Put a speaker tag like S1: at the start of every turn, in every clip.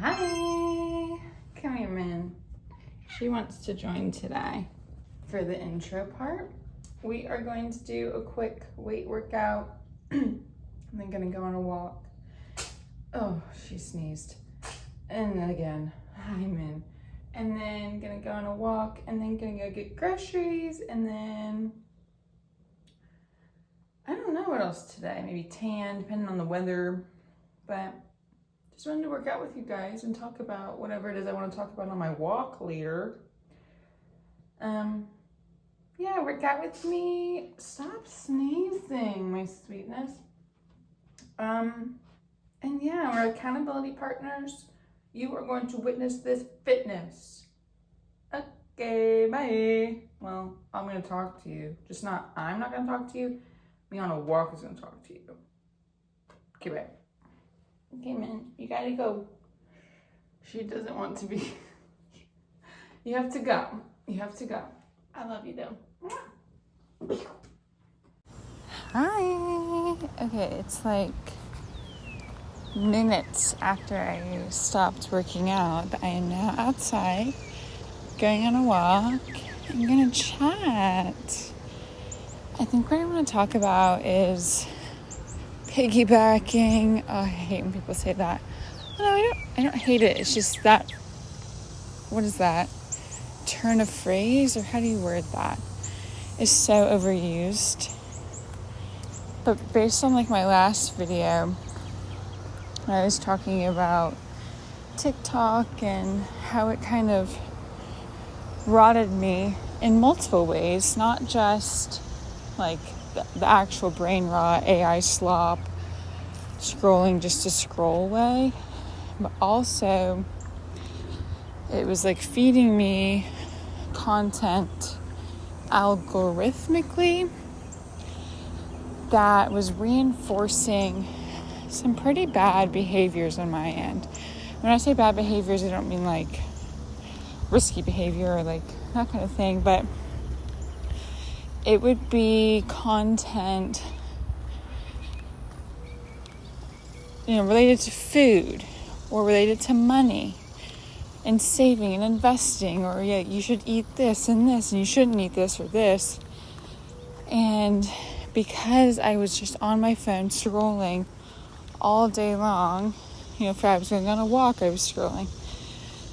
S1: Hi, come here, man. She wants to join today. For the intro part, we are going to do a quick weight workout and then gonna go on a walk. Oh, she sneezed. And then again, hi, man. And then gonna go on a walk and then gonna go get groceries and then I don't know what else today. Maybe tan, depending on the weather. But just wanted to work out with you guys and talk about whatever it is I want to talk about on my walk later. Yeah, work out with me. Stop sneezing, my sweetness. And yeah, we're accountability partners. You are going to witness this fitness. Okay, bye. Well, I'm going to talk to you. I'm not going to talk to you. Me on a walk is going to talk to you. Okay, bye. Okay, man, you gotta go. She doesn't want to be. You have to go. You have to go. I love you, though. Hi. Okay, it's like minutes after I stopped working out, but I am now outside, going on a walk. I'm gonna chat. I think what I want to talk about is piggybacking. Oh, I hate when people say that. No, I don't hate it. It's just that, what is that? Turn of phrase, or how do you word that? Is so overused. But based on like my last video, I was talking about TikTok and how it kind of rotted me in multiple ways, not just like the actual brain rot, AI slop, scrolling just to scroll way, but also it was like feeding me content algorithmically that was reinforcing some pretty bad behaviors on my end. When I say bad behaviors, I don't mean like risky behavior or like that kind of thing, but it would be content, related to food or related to money and saving and investing, or yeah, you should eat this and this and you shouldn't eat this or this. And because I was just on my phone scrolling all day long, if I was going on a walk, I was scrolling.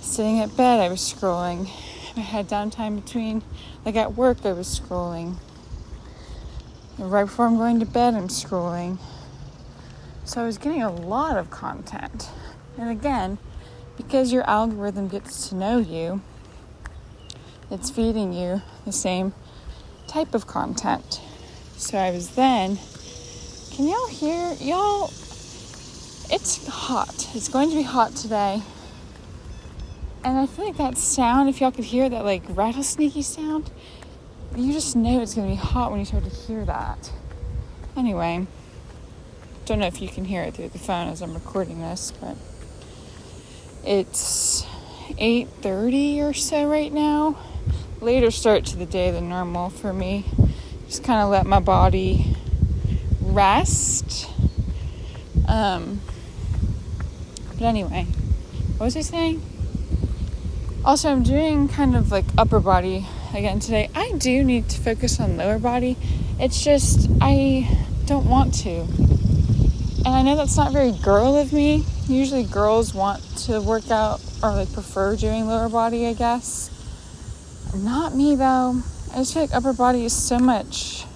S1: Sitting at bed, I was scrolling. I had downtime between, like at work, I was scrolling. And right before I'm going to bed, I'm scrolling. So I was getting a lot of content. And again, because your algorithm gets to know you, it's feeding you the same type of content. So I was then, can y'all hear? Y'all, it's hot. It's going to be hot today. And I feel like that sound, if y'all could hear that like rattlesnakey sound, you just know it's going to be hot when you start to hear that. Anyway, don't know if you can hear it through the phone as I'm recording this, but it's 8:30 or so right now. Later start to the day than normal for me. Just kind of let my body rest. But anyway, what was I saying? Also, I'm doing kind of like upper body again today. I do need to focus on lower body. It's just, I don't want to. And I know that's not very girl of me. Usually girls want to work out or like prefer doing lower body, I guess. Not me though. I just feel like upper body is so much.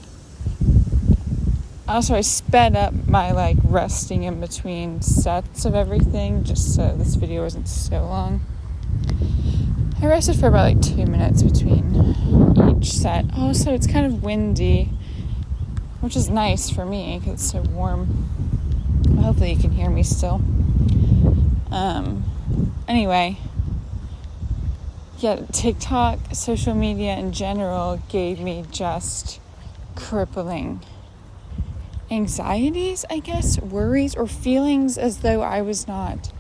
S1: Also, I sped up my like resting in between sets of everything just so this video isn't so long. I rested for about like 2 minutes between each set. Oh, so it's kind of windy, which is nice for me because it's so warm. Hopefully you can hear me still. Anyway, yeah, TikTok, social media in general gave me just crippling anxieties, I guess, worries or feelings as though I was not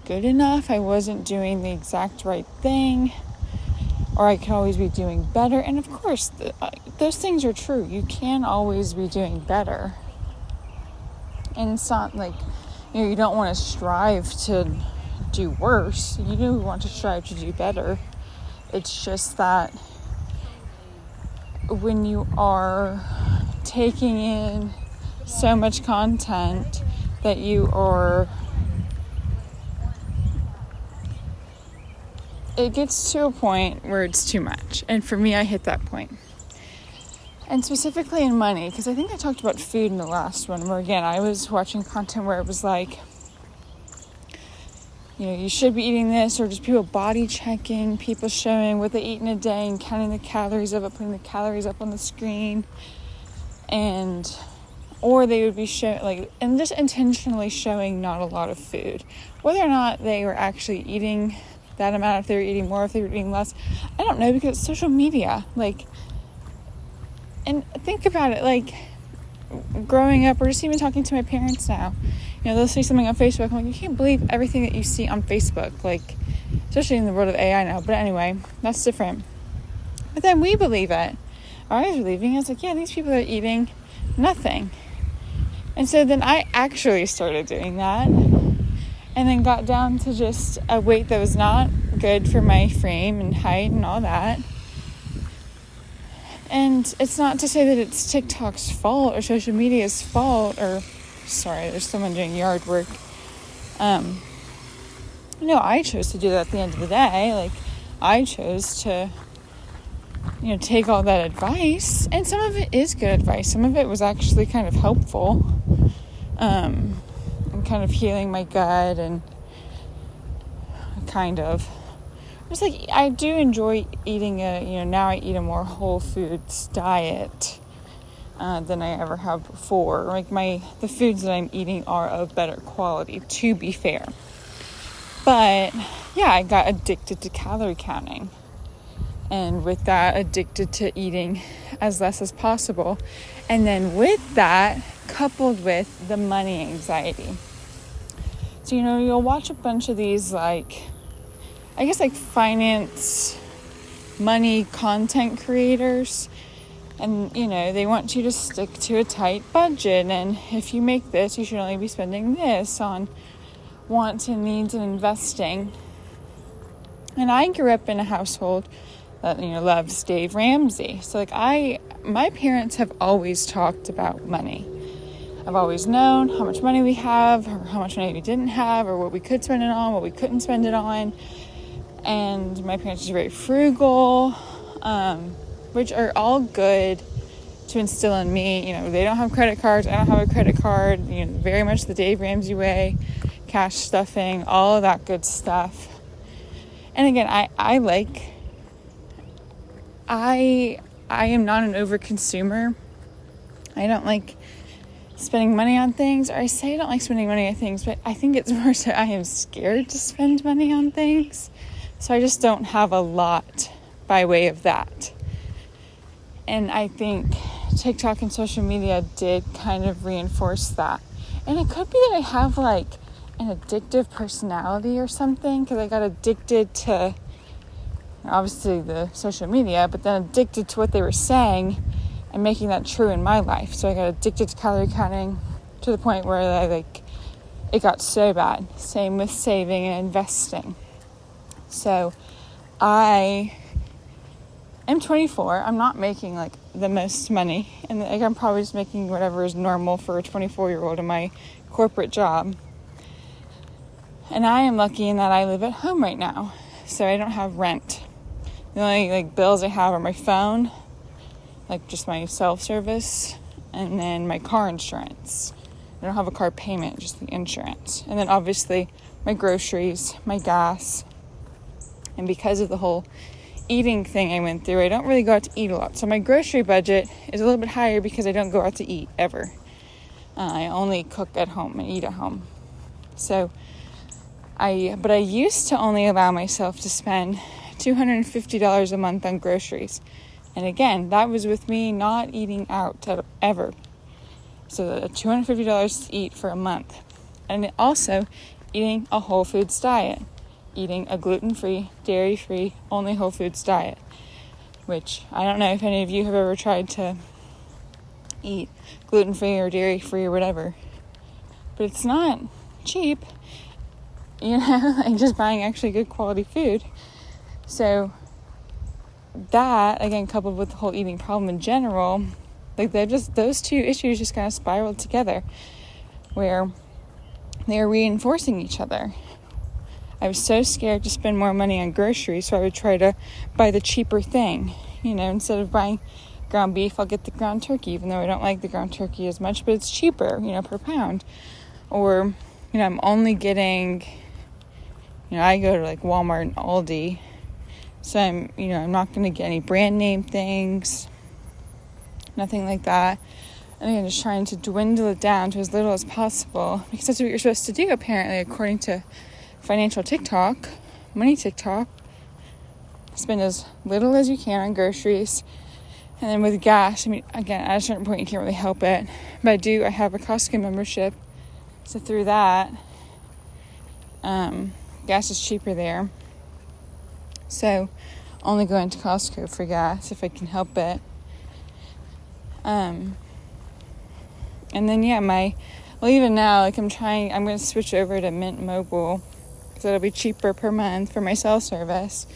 S1: good enough, I wasn't doing the exact right thing, or I could always be doing better. And of course, those things are true. You can always be doing better. And it's not like, you don't want to strive to do worse. You do want to strive to do better. It's just that when you are taking in so much content that you are, it gets to a point where it's too much. And for me, I hit that point. And specifically in money, because I think I talked about food in the last one, where again, I was watching content where it was like, you know, you should be eating this, or just people body checking, people showing what they eat in a day and counting the calories of it, putting the calories up on the screen, and or they would be and just intentionally showing not a lot of food, whether or not they were actually eating that amount, if they were eating more, if they were eating less, I don't know, because it's social media, and think about it, growing up, or just even talking to my parents now, you know, they'll say something on Facebook, I'm like, you can't believe everything that you see on Facebook, especially in the world of AI now, but anyway, that's different. But then we believe it, or I was believing, I was like, yeah, these people are eating nothing. And so then I actually started doing that, and then got down to just a weight that was not good for my frame and height and all that. And it's not to say that it's TikTok's fault or social media's fault, or, sorry, there's someone doing yard work. No, I chose to do that at the end of the day. I chose to, you know, take all that advice. And some of it is good advice. Some of it was actually kind of helpful. And kind of healing my gut, and kind of, it's I do enjoy eating now I eat a more whole foods diet than I ever have before. The foods that I'm eating are of better quality, to be fair. But yeah, I got addicted to calorie counting, and with that, addicted to eating as less as possible. And then with that, coupled with the money anxiety. So, you know, you'll watch a bunch of these, finance, money content creators. And, you know, they want you to stick to a tight budget. And if you make this, you should only be spending this on wants and needs and investing. And I grew up in a household that, you know, loves Dave Ramsey. So, my parents have always talked about money. I've always known how much money we have, or how much money we didn't have, or what we could spend it on, what we couldn't spend it on. And my parents are very frugal, which are all good to instill in me. You know, they don't have credit cards. I don't have a credit card. You know, very much the Dave Ramsey way, cash stuffing, all of that good stuff. And again, I am not an overconsumer. I don't like spending money on things, or I say I don't like spending money on things, but I think it's more so I am scared to spend money on things. So I just don't have a lot by way of that. And I think TikTok and social media did kind of reinforce that. And it could be that I have an addictive personality or something, because I got addicted to obviously the social media, but then addicted to what they were saying and making that true in my life. So I got addicted to calorie counting to the point where it got so bad. Same with saving and investing. So I am 24. I'm not making the most money, and I'm probably just making whatever is normal for a 24-year-old in my corporate job. And I am lucky in that I live at home right now, so I don't have rent. The only bills I have are my phone, just my self-service, and then my car insurance. I don't have a car payment, just the insurance. And then obviously my groceries, my gas. And because of the whole eating thing I went through, I don't really go out to eat a lot. So my grocery budget is a little bit higher because I don't go out to eat ever. I only cook at home and eat at home. So I used to only allow myself to spend $250 a month on groceries. And again, that was with me not eating out ever. So $250 to eat for a month. And also eating a whole foods diet. Eating a gluten-free, dairy-free, only whole foods diet. Which I don't know if any of you have ever tried to eat gluten-free or dairy-free or whatever. But it's not cheap. like just buying actually good quality food. So that, again, coupled with the whole eating problem in general, like those two issues just kind of spiraled together where they're reinforcing each other. I was so scared to spend more money on groceries, so I would try to buy the cheaper thing. Instead of buying ground beef, I'll get the ground turkey, even though I don't like the ground turkey as much, but it's cheaper, per pound. Or, I'm only getting, I go to like Walmart and Aldi, so I'm not going to get any brand name things, nothing like that. And again, just trying to dwindle it down to as little as possible, because that's what you're supposed to do, apparently, according to financial TikTok, money TikTok. Spend as little as you can on groceries. And then with gas, again, at a certain point, you can't really help it. But I have a Costco membership. So through that, gas is cheaper there. So only going to Costco for gas if I can help it. And then, even now, like I'm going to switch over to Mint Mobile, because it'll be cheaper per month for my cell service,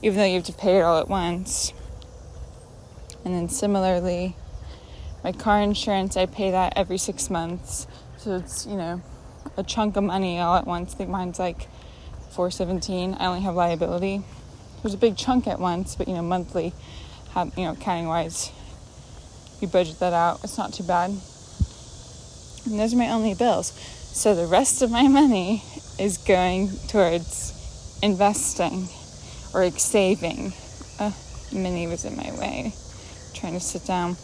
S1: even though you have to pay it all at once. And then similarly, my car insurance, I pay that every 6 months. So it's, a chunk of money all at once. I think mine's like $417. I only have liability. It was a big chunk at once, but, monthly, accounting wise, you budget that out. It's not too bad. And those are my only bills. So the rest of my money is going towards investing or like saving. Minnie was in my way, trying to sit down.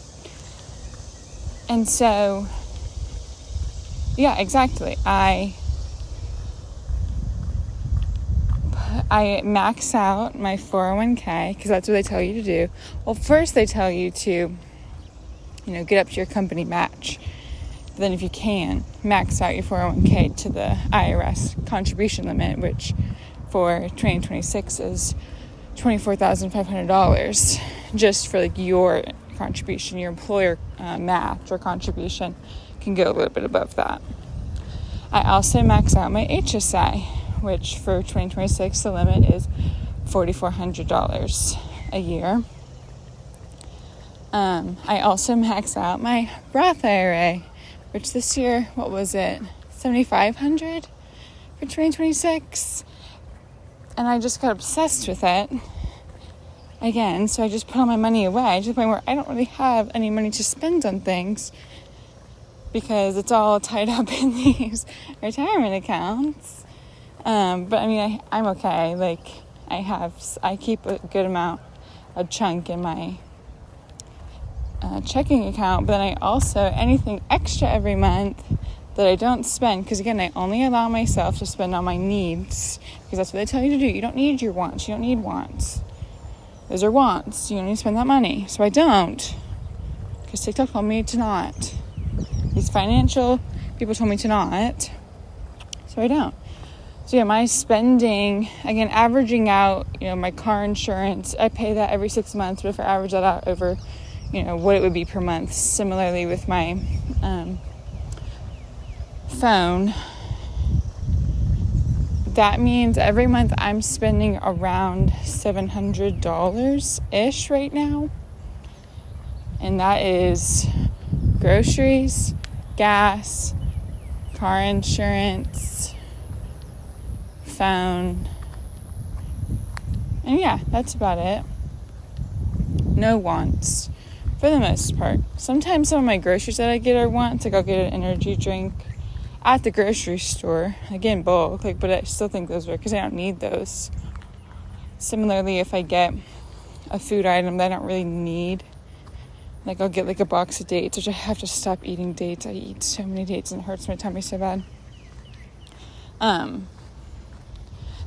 S1: And so, yeah, exactly. I max out my 401k, because that's what they tell you to do. Well, first they tell you to, get up to your company match. Then if you can, max out your 401k to the IRS contribution limit, which for 2026 is $24,500, just for like your contribution. Your employer match or contribution can go a little bit above that. I also max out my HSI, which for 2026 the limit is $4,400 a year. I also max out my Roth IRA, which this year, what was it, $7,500 for 2026? And I just got obsessed with it again, so I just put all my money away to the point where I don't really have any money to spend on things, because it's all tied up in these retirement accounts. But I'm okay. Like, I keep a good amount, a chunk in my checking account, but then I also, anything extra every month that I don't spend, because again, I only allow myself to spend on my needs, because that's what they tell you to do. You don't need your wants. You don't need wants. Those are wants. You don't need to spend that money. So I don't, because TikTok told me to not. These financial people told me to not. So I don't. So yeah, my spending, again, averaging out, my car insurance, I pay that every 6 months, but if I average that out over, what it would be per month. Similarly with my phone, that means every month I'm spending around $700-ish right now. And that is groceries, gas, car insurance, phone. And yeah, that's about it. No wants, for the most part. Sometimes some of my groceries that I get are wants. Like I'll get an energy drink at the grocery store, again, bulk, but I still think those are, because I don't need those. Similarly, if I get a food item that I don't really need, like I'll get like a box of dates, which I have to stop eating dates. I eat so many dates and it hurts my tummy so bad.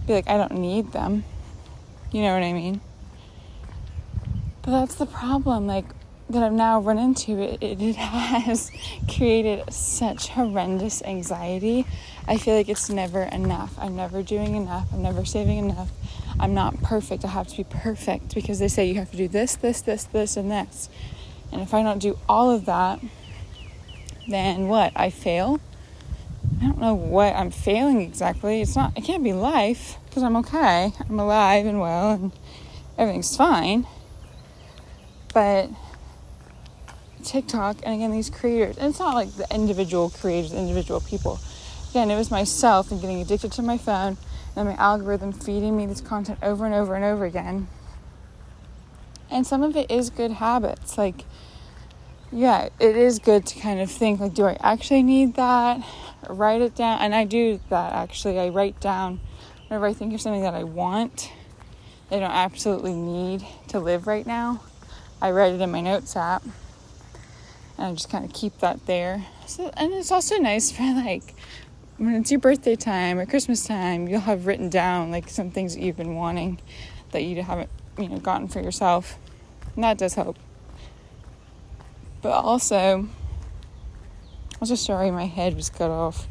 S1: Be like, I don't need them. You know what I mean? But that's the problem, like, that I've now run into. It has created such horrendous anxiety. I feel like it's never enough. I'm never doing enough. I'm never saving enough. I'm not perfect. I have to be perfect, because they say you have to do this, this, this, this, and this. And if I don't do all of that, then what? I fail? I don't know what I'm failing exactly. It can't be life, because I'm okay. I'm alive and well, and everything's fine. But TikTok, and again, these creators, and it's not like the individual creators, the individual people. Again, it was myself and getting addicted to my phone, and my algorithm feeding me this content over and over and over again. And some of it is good habits. Like, yeah, it is good to kind of think, like, do I actually need that? Write it down. And I do that, actually. I write down whenever I think of something that I want, I don't absolutely need to live right now. I write it in my notes app, and I just kind of keep that there. So, and it's also nice for, like, when it's your birthday time or Christmas time, you'll have written down, like, some things that you've been wanting that you haven't, gotten for yourself. And that does help. But also sorry, my head was cut off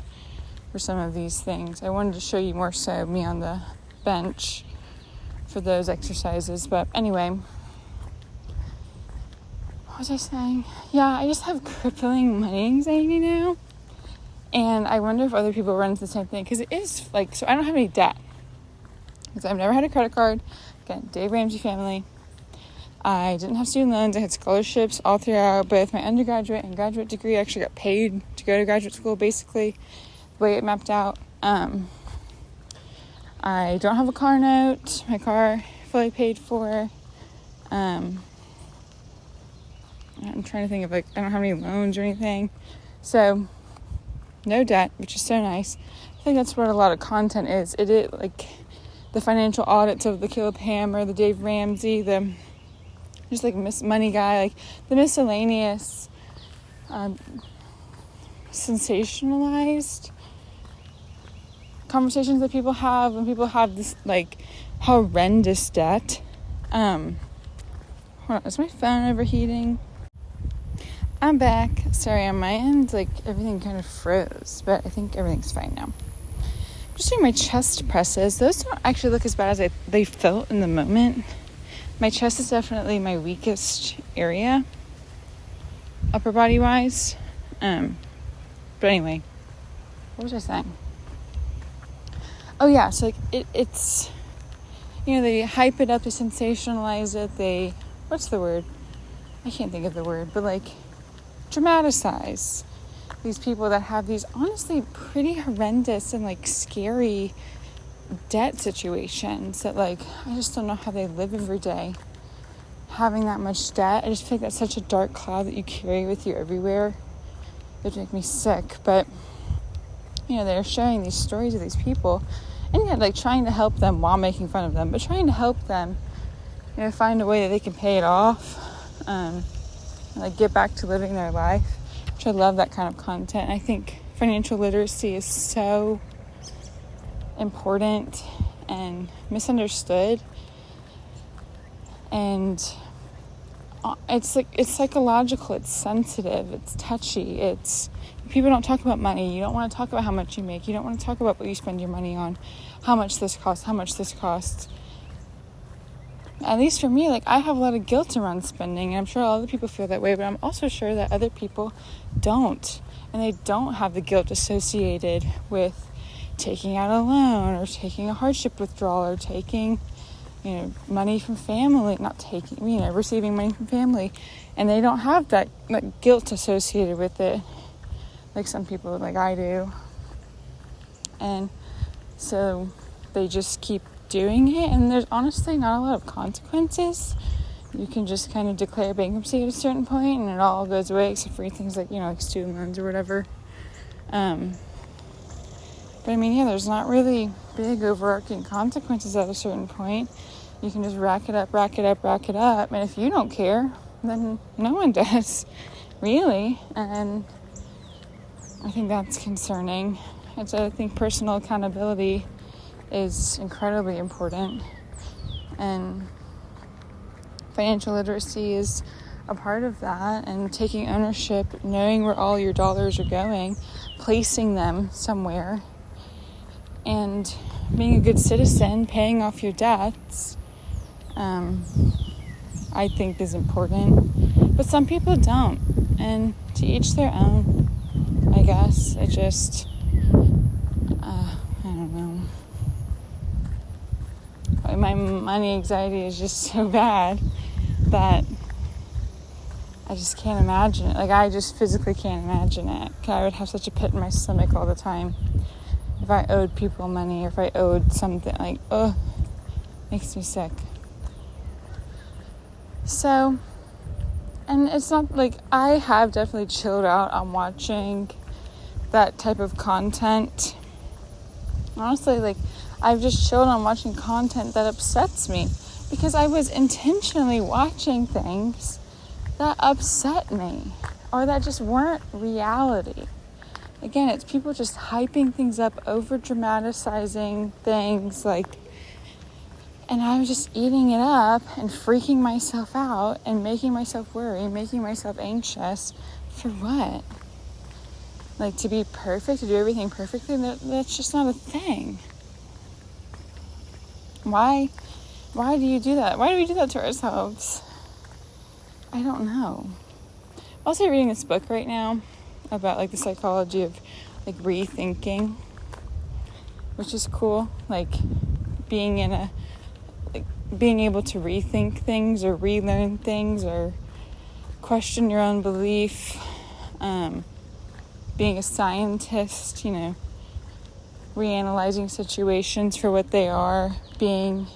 S1: for some of these things. I wanted to show you more so me on the bench for those exercises. But anyway, what was I saying? Yeah, I just have crippling money anxiety now. And I wonder if other people run into the same thing. Because it is, like, so I don't have any debt. Because I've never had a credit card. Again, Dave Ramsey family. I didn't have student loans. I had scholarships all throughout both my undergraduate and graduate degree. I actually got paid to go to graduate school, basically, the way it mapped out. I don't have a car note. My car fully paid for. I'm trying to think of, like, I don't have any loans or anything. So, no debt, which is so nice. I think that's what a lot of content is. It is, like, the financial audits of the Caleb Hammer, the Dave Ramsey, the just like Miss Money Guy, like the miscellaneous, sensationalized conversations that people have when people have this, like, horrendous debt. Hold on, is my phone overheating? I'm back. Sorry, on my end, like, everything kind of froze, but I think everything's fine now. I'm just doing my chest presses. Those don't actually look as bad as they felt in the moment. My chest is definitely my weakest area, upper body wise. But anyway, what was I saying? Oh yeah, so, like, it's, they hype it up, they sensationalize it, what's the word? I can't think of the word, but, like, dramatize these people that have these honestly pretty horrendous and, like, scary debt situations that, like, I just don't know how they live every day having that much debt. I just feel like that's such a dark cloud that you carry with you everywhere. It would make me sick. But they're sharing these stories of these people, and yet, like, trying to help them while making fun of them, but trying to help them find a way that they can pay it off, like, get back to living their life, which I love that kind of content. I think financial literacy is so important and misunderstood, and it's psychological, it's sensitive, it's touchy, people don't talk about money. You don't want to talk about how much you make, you don't want to talk about what you spend your money on, how much this costs. At least for me, like, I have a lot of guilt around spending, and I'm sure other people feel that way, but I'm also sure that other people don't, and they don't have the guilt associated with taking out a loan or taking a hardship withdrawal or taking, money from family, receiving money from family. And they don't have that, like, guilt associated with it like some people, like I do. And so they just keep doing it, and there's honestly not a lot of consequences. You can just kind of declare bankruptcy at a certain point and it all goes away, except for things like, like student loans or whatever. But I mean, there's not really big overarching consequences at a certain point. You can just rack it up. And if you don't care, then no one does, really. And I think that's concerning. I think personal accountability is incredibly important. And financial literacy is a part of that. And taking ownership, knowing where all your dollars are going, placing them somewhere, and being a good citizen, paying off your debts, I think is important. But some people don't, and to each their own, I guess. my money anxiety is just so bad that I just can't imagine it. Like, I just physically can't imagine it. I would have such a pit in my stomach all the time if I owed people money or if I owed something. Like, makes me sick. So, and it's not like, I have definitely chilled out on watching that type of content. Honestly, like, I've just chilled on watching content that upsets me because I was intentionally watching things that upset me or that just weren't reality. Again, it's people just hyping things up, over dramatizing things, like, and I was just eating it up and freaking myself out and making myself worry, making myself anxious. For what? Like, to be perfect, to do everything perfectly? That's just not a thing. Why do you do that? Why do we do that to ourselves? I don't know. I'm also reading this book right now about, like, the psychology of, like, rethinking, which is cool. Like, being able to rethink things or relearn things or question your own belief. Being a scientist, reanalyzing situations for what they are, being,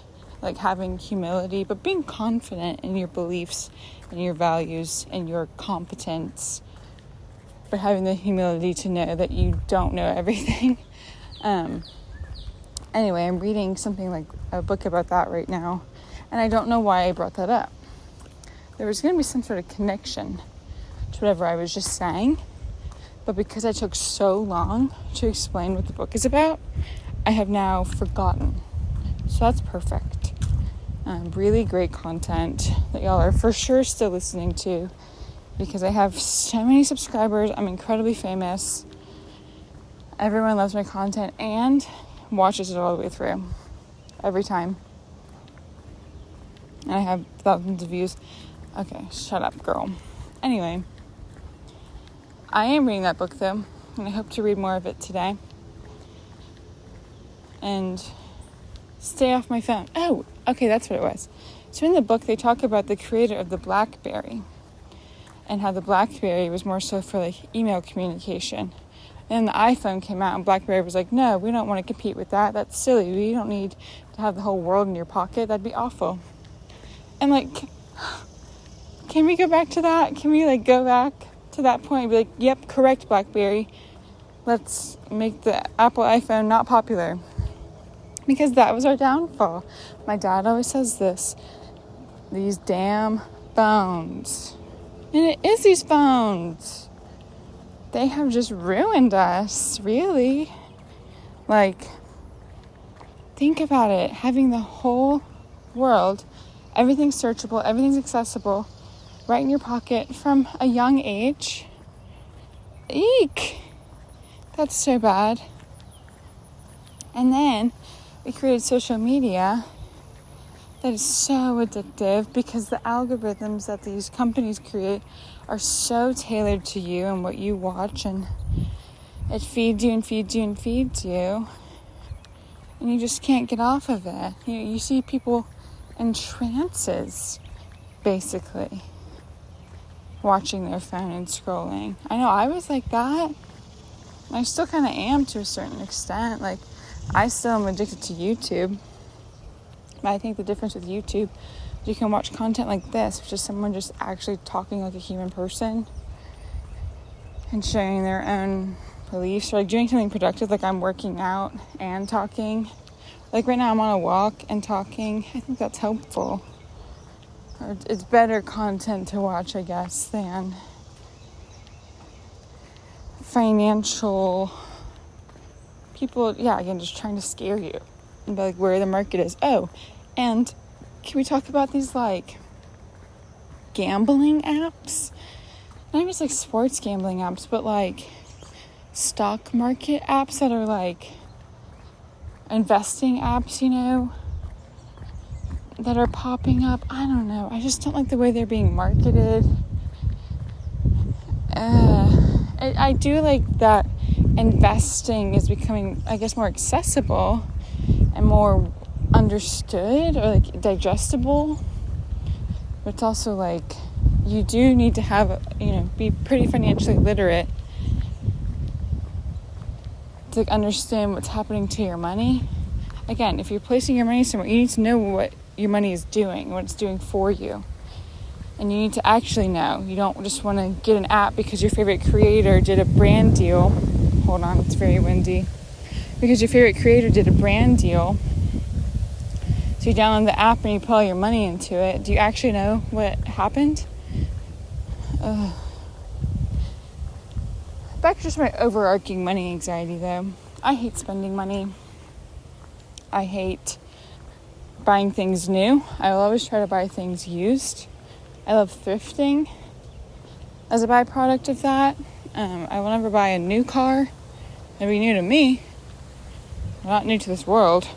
S1: like, having humility, but being confident in your beliefs and your values and your competence, but having the humility to know that you don't know everything. Anyway, I'm reading something like a book about that right now, and I don't know why I brought that up. There was going to be some sort of connection to whatever I was just saying, but because I took so long to explain what the book is about, I have now forgotten. So that's perfect. Really great content that y'all are for sure still listening to, because I have so many subscribers. I'm incredibly famous. Everyone loves my content and watches it all the way through every time. And I have thousands of views. Okay, shut up, girl. Anyway, I am reading that book, though, and I hope to read more of it today. And stay off my phone. Oh, okay, that's what it was. So in the book, they talk about the creator of the BlackBerry and how the BlackBerry was more so for, like, email communication. And then the iPhone came out, and BlackBerry was like, no, we don't want to compete with that. That's silly. We don't need to have the whole world in your pocket. That'd be awful. And, like, can we go back to that? Can we, like, go back to that point and be like, yep, correct, BlackBerry. Let's make the Apple iPhone not popular. Because that was our downfall. My dad always says this. These damn phones. And it is these phones. They have just ruined us, really. Like, think about it. Having the whole world, everything's searchable, everything's accessible, right in your pocket from a young age. Eek! That's so bad. And then we created social media that is so addictive because the algorithms that these companies create are so tailored to you and what you watch, and it feeds you and feeds you and feeds you, and you just can't get off of it. You see people in trances, basically, watching their phone and scrolling. I know I was like that. I still kind of am to a certain extent. Like, I still am addicted to YouTube. But I think the difference with YouTube is you can watch content like this, which is someone just actually talking like a human person and sharing their own beliefs, or like doing something productive, like I'm working out and talking. Like right now I'm on a walk and talking. I think that's helpful. Or it's better content to watch, I guess, than financial people, again, just trying to scare you about, like, where the market is. Oh, and can we talk about these, like, gambling apps? Not even just, like, sports gambling apps, but, like, stock market apps that are, like, investing apps, that are popping up. I don't know. I just don't like the way they're being marketed. I do like that investing is becoming, I guess, more accessible and more understood or like digestible, but it's also like you do need to have, be pretty financially literate to understand what's happening to your money. Again, if you're placing your money somewhere, you need to know what your money is doing, what it's doing for you. And you need to actually know. You don't just want to get an app because your favorite creator did a brand deal. Hold on, it's very windy. Because your favorite creator did a brand deal. So you download the app and you put all your money into it. Do you actually know what happened? Back to just my overarching money anxiety, though. I hate spending money. I hate buying things new. I will always try to buy things used. I love thrifting as a byproduct of that. I will never buy a new car. It'll be new to me, not new to this world.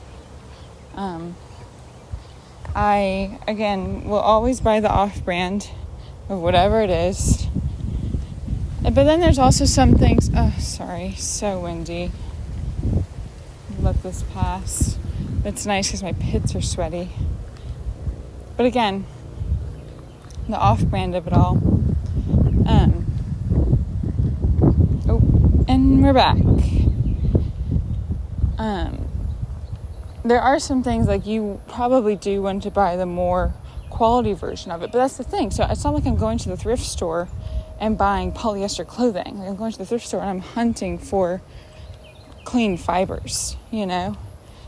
S1: I, again, will always buy the off-brand of whatever it is. But then there's also some things... Oh, sorry, so windy. Let this pass. It's nice because my pits are sweaty. But again, the off-brand of it all. And we're back. There are some things like you probably do want to buy the more quality version of it, but that's the thing. So it's not like I'm going to the thrift store and buying polyester clothing. Like I'm going to the thrift store and I'm hunting for clean fibers,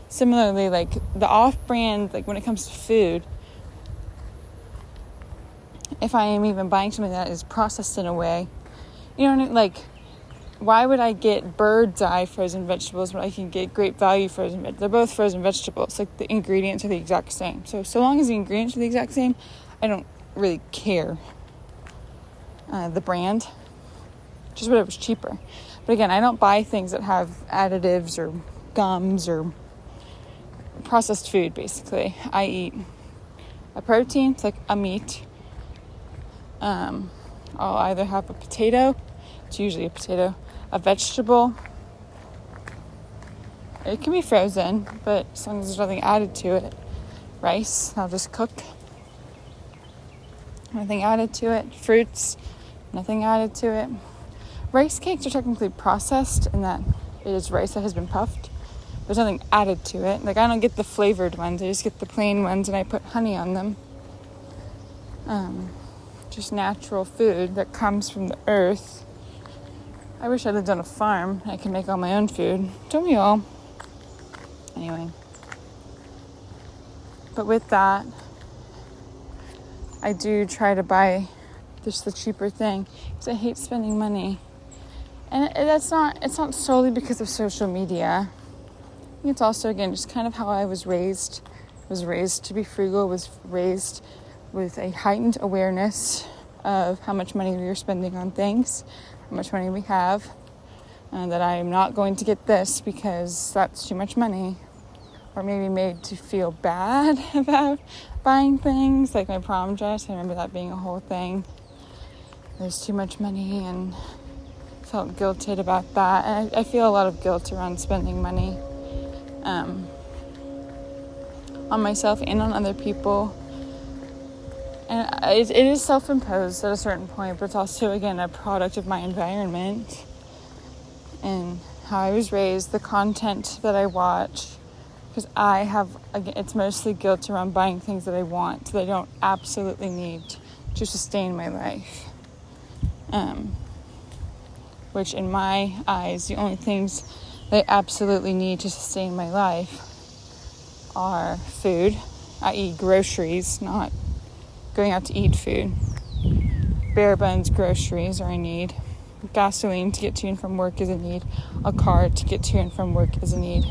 S1: Similarly, like the off-brand, like when it comes to food, if I am even buying something that is processed in a way, like, why would I get bird's eye frozen vegetables when I can get Great Value frozen vegetables? They're both frozen vegetables. Like the ingredients are the exact same. So long as the ingredients are the exact same, I don't really care. The brand, just whatever's cheaper. But again, I don't buy things that have additives or gums or processed food, basically. I eat a protein, it's like a meat. I'll either have a potato, it's usually a potato, a vegetable. It can be frozen, but as long as there's nothing added to it. Rice, I'll just cook. Nothing added to it. Fruits, nothing added to it. Rice cakes are technically processed in that it is rice that has been puffed. There's nothing added to it. Like I don't get the flavored ones. I just get the plain ones and I put honey on them. Just natural food that comes from the earth. I wish I lived on a farm. I could make all my own food. Don't we all? Anyway. But with that, I do try to buy just the cheaper thing because I hate spending money. And it's not solely because of social media. I think it's also, again, just kind of how I was raised. I was raised to be frugal, was raised with a heightened awareness of how much money we are spending on things, how much money we have, and that I am not going to get this because that's too much money. Or maybe made to feel bad about buying things, like my prom dress. I remember that being a whole thing. There's too much money and felt guilted about that. And I feel a lot of guilt around spending money on myself and on other people. And it is self-imposed at a certain point, but it's also, again, a product of my environment and how I was raised, the content that I watch. Because it's mostly guilt around buying things that I want, that I don't absolutely need to sustain my life. Which in my eyes, the only things that I absolutely need to sustain my life are food, i.e. groceries, not going out to eat food. Bare bones groceries are a need. Gasoline to get to and from work is a need. A car to get to and from work is a need.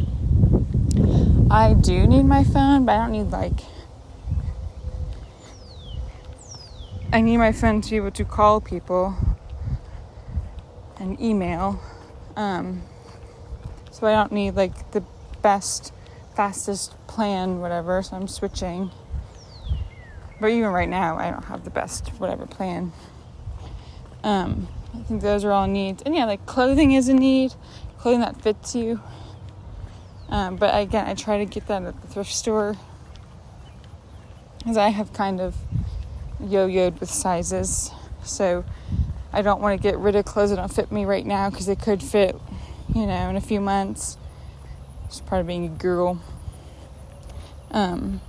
S1: I do need my phone, but I don't need I need my phone to be able to call people and email. So I don't need the best, fastest plan, whatever, so I'm switching. But even right now, I don't have the best whatever plan. I think those are all needs. And yeah, clothing is a need. Clothing that fits you. But again, I try to get that at the thrift store, because I have kind of yo-yoed with sizes. So I don't want to get rid of clothes that don't fit me right now, because they could fit, in a few months. It's part of being a girl. But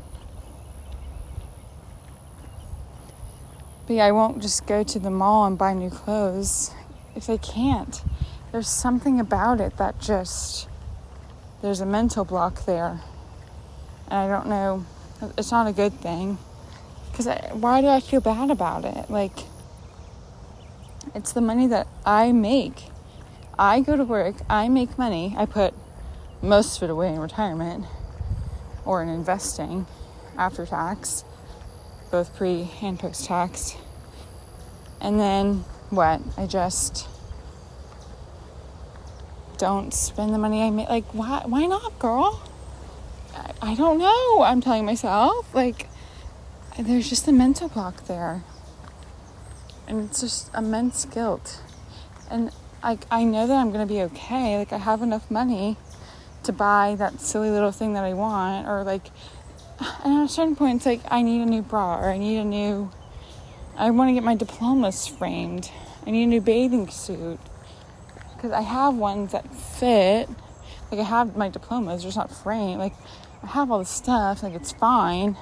S1: yeah, I won't just go to the mall and buy new clothes if I can't. There's something about it that there's a mental block there. And I don't know, it's not a good thing. Because why do I feel bad about it? Like, it's the money that I make. I go to work, I make money, I put most of it away in retirement or in investing after tax, both pre and post tax. And then what? I just don't spend the money I make. Like, why not, girl? I don't know. I'm telling myself, like, there's just a mental block there. And it's just immense guilt. And I know that I'm going to be okay. Like, I have enough money to buy that silly little thing that I want. Or, like, and at a certain point, it's like, I need a new bra. Or I want to get my diplomas framed. I need a new bathing suit. Because I have ones that fit. Like, I have my diplomas. They're just not framed. Like, I have all the stuff. Like, it's fine.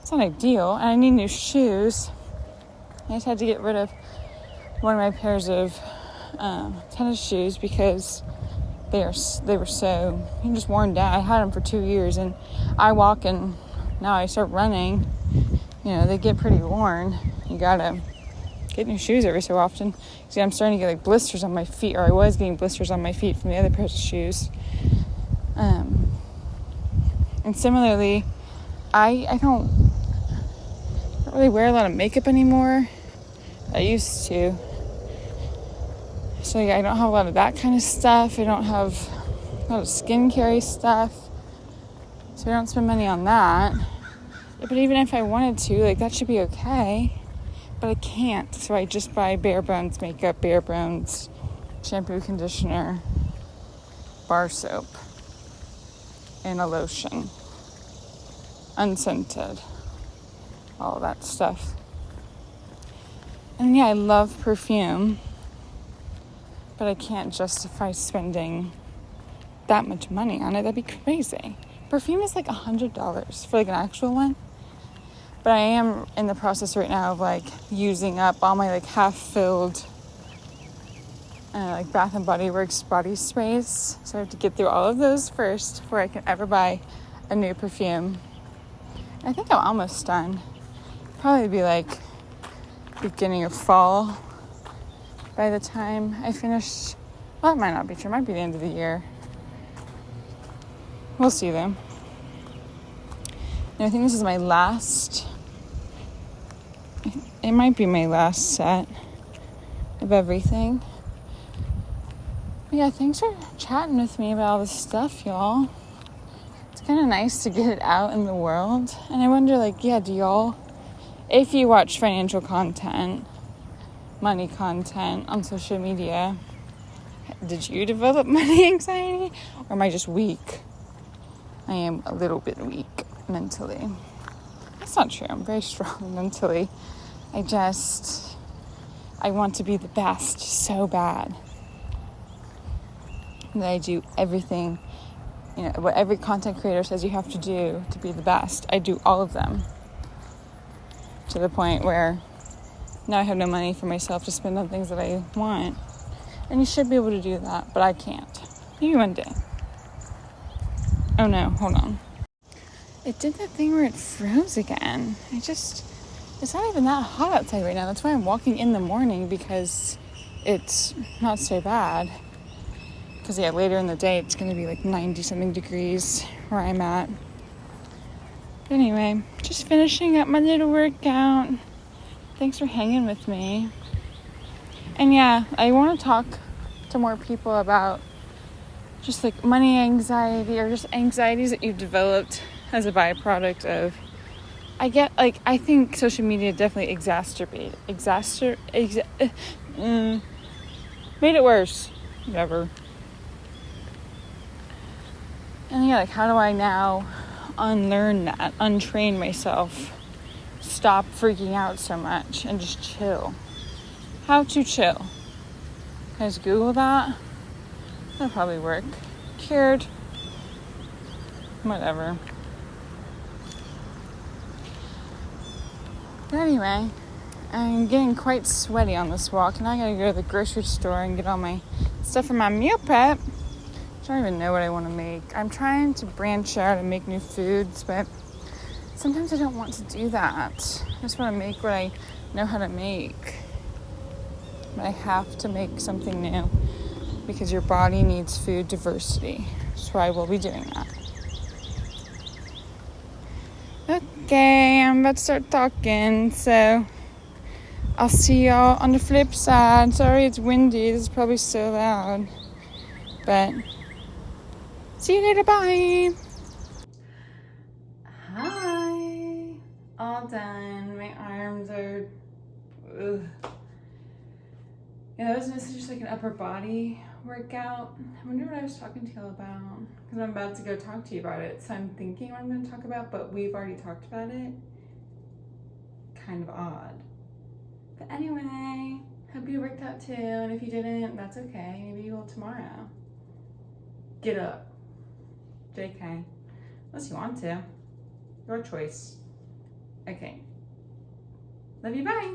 S1: It's not ideal. And I need new shoes. I just had to get rid of one of my pairs of tennis shoes, because they were so just worn down. I had them for 2 years, and I walk, and now I start running. They get pretty worn. You gotta get new shoes every so often. See, I'm starting to get like blisters on my feet, or I was getting blisters on my feet from the other pairs of shoes. And similarly, I don't really wear a lot of makeup anymore. I used to. So yeah, I don't have a lot of that kind of stuff. I don't have a lot of skincare stuff. So I don't spend money on that. But even if I wanted to, like, that should be okay. But I can't. So I just buy bare bones makeup, bare bones shampoo, conditioner, bar soap, and a lotion. Unscented. All of that stuff. And yeah, I love perfume, but I can't justify spending that much money on it. That'd be crazy. Perfume is like $100 for like an actual one. But I am in the process right now of like using up all my like half-filled like Bath and Body Works body sprays. So I have to get through all of those first before I can ever buy a new perfume. I think I'm almost done. Probably be like beginning of fall by the time I finish. Well, it might not be true. It might be the end of the year. We'll see though. And I think this is my last. It might be my last set of everything. But yeah, thanks for chatting with me about all this stuff, y'all. It's kind of nice to get it out in the world. And I wonder, like, yeah, do y'all, if you watch financial content, money content on social media, did you develop money anxiety? Or am I just weak? I am a little bit weak mentally. That's not true. I'm very strong mentally. I want to be the best so bad that I do everything, what every content creator says you have to do to be the best. I do all of them to the point where now I have no money for myself to spend on things that I want. And you should be able to do that, but I can't. Maybe one day. Oh no, hold on. It did that thing where it froze again. It's not even that hot outside right now. That's why I'm walking in the morning, because it's not so bad. Because yeah, later in the day it's going to be like 90 something degrees where I'm at. But anyway, just finishing up my little workout. Thanks for hanging with me. And yeah, I want to talk to more people about just like money anxiety, or just anxieties that you've developed as a byproduct of, I think social media definitely made it worse. Whatever. And yeah, like, how do I now unlearn that, untrain myself, stop freaking out so much, and just chill? How to chill? Can I just Google that? That'll probably work. Cured. Whatever. But anyway, I'm getting quite sweaty on this walk, and I gotta go to the grocery store and get all my stuff for my meal prep. I don't even know what I want to make. I'm trying to branch out and make new foods, but sometimes I don't want to do that. I just want to make what I know how to make. But I have to make something new because your body needs food diversity. So I will be doing that. Okay, I'm about to start talking, so I'll see y'all on the flip side. Sorry it's windy, this is probably so loud. But see you later, bye! Hi! All done. My arms are... Ugh. Yeah, that was mostly just like an upper body workout. I wonder what I was talking to y'all about. Because I'm about to go talk to you about it. So I'm thinking what I'm going to talk about, but we've already talked about it. Kind of odd. But anyway, hope you worked out too. And if you didn't, that's okay. Maybe you will tomorrow. Get up. JK. Unless you want to. Your choice. Okay. Love you, bye.